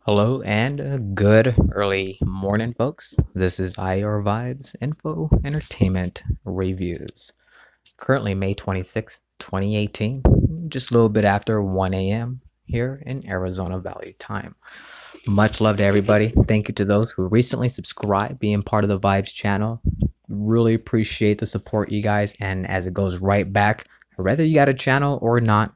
Hello and good early morning, folks. This is IR Vibes Info Entertainment Reviews. Currently, May 26th, 2018, just a little bit after 1 a.m. here in Arizona Valley time. Much love to everybody. Thank you to those who recently subscribed, being part of the Vibes channel. Really appreciate the support, you guys. And as it goes right back, whether you got a channel or not,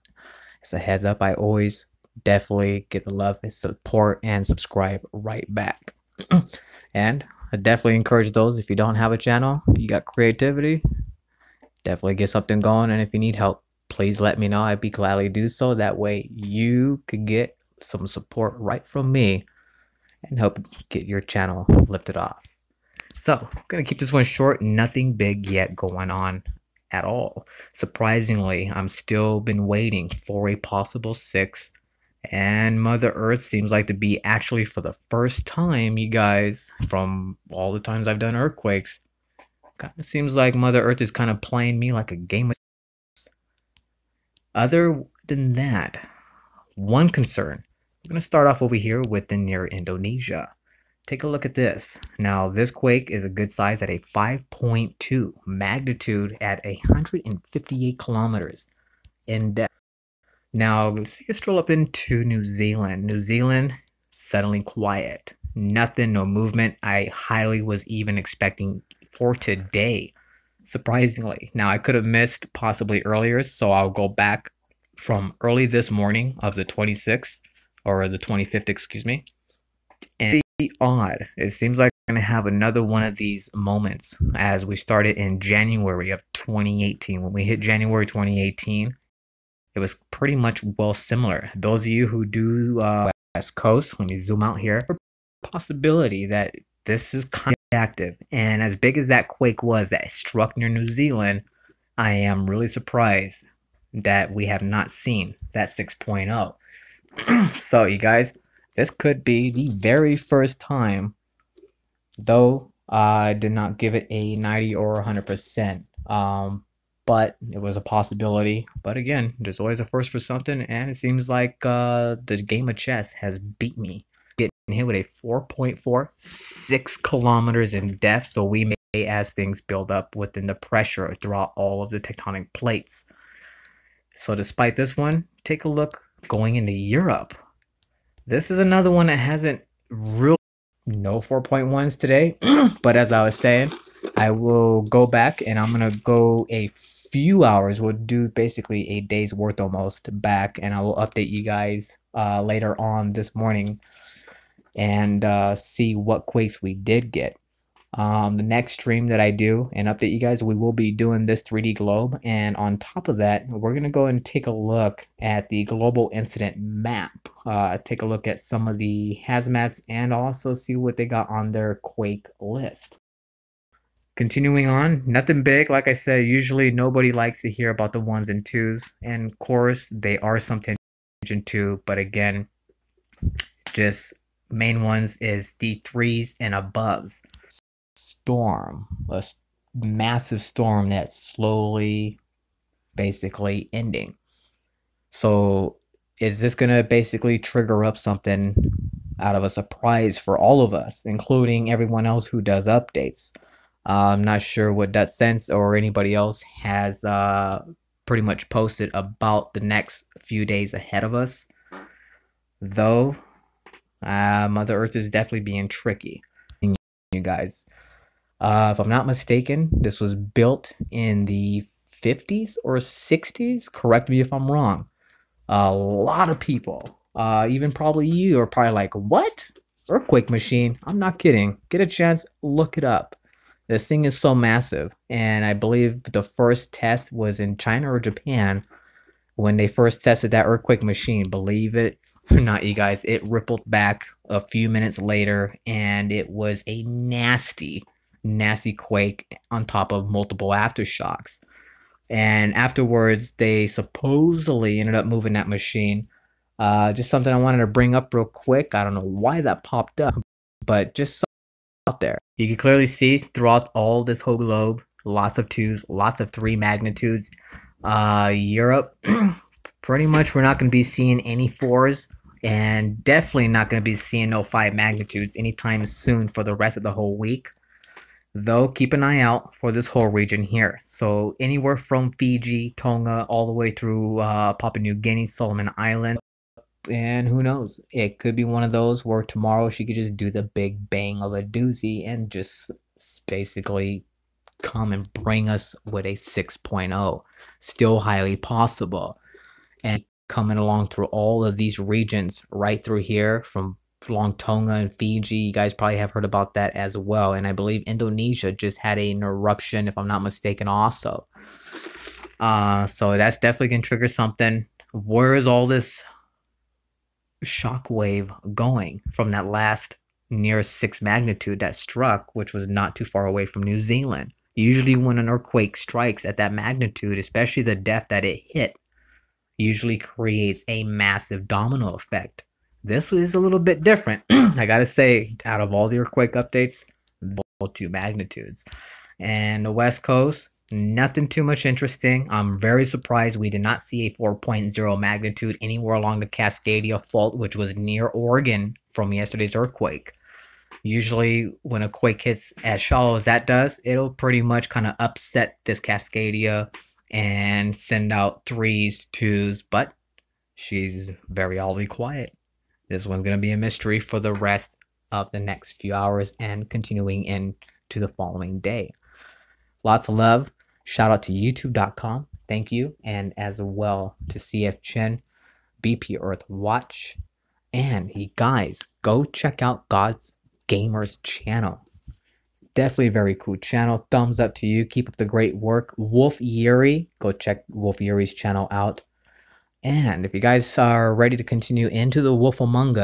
as a heads up, I always definitely get the love and support and subscribe right back. And I definitely encourage those, if you don't have a channel, you got creativity, definitely get something going. And if you need help, please let me know. I'd be gladly do so. That way you could get some support right from me and help get your channel lifted off. So I'm gonna keep this one short. Nothing big yet going on at all. Surprisingly, I'm still been waiting for a possible 6, and Mother Earth seems like to be actually, for the first time, you guys, from all the times I've done earthquakes, kind of seems like Mother Earth is kind of playing me like a game of. Other than that, one concern. I'm going to start off over here with the near Indonesia. Take a look at this. Now, this quake is a good size at a 5.2 magnitude at 158 kilometers in depth. Now, let's take a stroll up into New Zealand. New Zealand, suddenly quiet. Nothing, no movement. I highly was even expecting for today, surprisingly. Now, I could have missed possibly earlier, so I'll go back from early this morning of the 26th, or the 25th, excuse me. And it's odd. It seems like we're going to have another one of these moments as we started in January of 2018. When we hit January 2018, it was pretty much well similar. Those of you who do West Coast, let me zoom out here. Possibility that this is kind of active, and as big as that quake was that struck near New Zealand, I am really surprised that we have not seen that 6.0. So you guys, this could be the very first time, though I did not give it a 90 or 100%. But it was a possibility. But again, there's always a first for something, and it seems like the game of chess has beat me. Getting hit with a 4.46 kilometers in depth, so we may, as things build up within the pressure throughout all of the tectonic plates. So despite this one, take a look going into Europe. This is another one that hasn't really, no 4.1s today, but as I was saying, I will go back and I'm gonna go a few hours. We'll do basically a day's worth almost back, and I will update you guys later on this morning and see what quakes we did get. The next stream that I do and update you guys, we will be doing this 3D globe, and on top of that, we're gonna go and take a look at the global incident map. Take a look at some of the hazmats and also see what they got on their quake list. Continuing on, nothing big. Like I said, usually nobody likes to hear about the 1s and 2s, and of course they are something to, but again, just main ones is the 3s and aboves. Storm, a massive storm that's slowly basically ending. So is this gonna basically trigger up something out of a surprise for all of us, including everyone else who does updates? I'm not sure what Dutsense or anybody else has pretty much posted about the next few days ahead of us. Though, Mother Earth is definitely being tricky. You guys, if I'm not mistaken, this was built in the 50s or 60s. Correct me if I'm wrong. A lot of people, even probably you, are probably like, what? Earthquake machine? I'm not kidding. Get a chance, look it up. This thing is so massive, and I believe the first test was in China or Japan when they first tested that earthquake machine. Believe it or not, you guys, it rippled back a few minutes later, and it was a nasty, nasty quake on top of multiple aftershocks. And afterwards, they supposedly ended up moving that machine. Just something I wanted to bring up real quick. I don't know why that popped up, but just out there. You can clearly see throughout all this whole globe, lots of 2s, lots of 3 magnitudes. Europe, pretty much we're not going to be seeing any 4s. and definitely not going to be seeing no 5 magnitudes anytime soon for the rest of the whole week. Though keep an eye out for this whole region here. So anywhere from Fiji, Tonga, all the way through Papua New Guinea, Solomon Island. And who knows, it could be one of those where tomorrow she could just do the big bang of a doozy and just basically come and bring us with a 6.0. Still highly possible. And coming along through all of these regions right through here from along Tonga and Fiji. You guys probably have heard about that as well. And I believe Indonesia just had an eruption, if I'm not mistaken, also. So that's definitely going to trigger something. Where is all this shockwave going from that last near 6 magnitude that struck, which was not too far away from New Zealand? Usually when an earthquake strikes at that magnitude, especially the depth that it hit, usually creates a massive domino effect. This is a little bit different. I gotta say, out of all the earthquake updates, both 2 magnitudes. And the West Coast, nothing too much interesting. I'm very surprised we did not see a 4.0 magnitude anywhere along the Cascadia Fault, which was near Oregon from yesterday's earthquake. Usually when a quake hits as shallow as that does, it'll pretty much kind of upset this Cascadia and send out 3s, 2s, but she's very oddly quiet. This one's going to be a mystery for the rest of the next few hours and continuing into the following day. Lots of love. Shout out to youtube.com. Thank you. And as well to CF Chen, BP Earth Watch. And you guys, go check out God's Gamers channel. Definitely a very cool channel. Thumbs up to you. Keep up the great work. Wolf Yuri. Go check Wolf Yuri's channel out. And if you guys are ready to continue into the Wolf Among Us,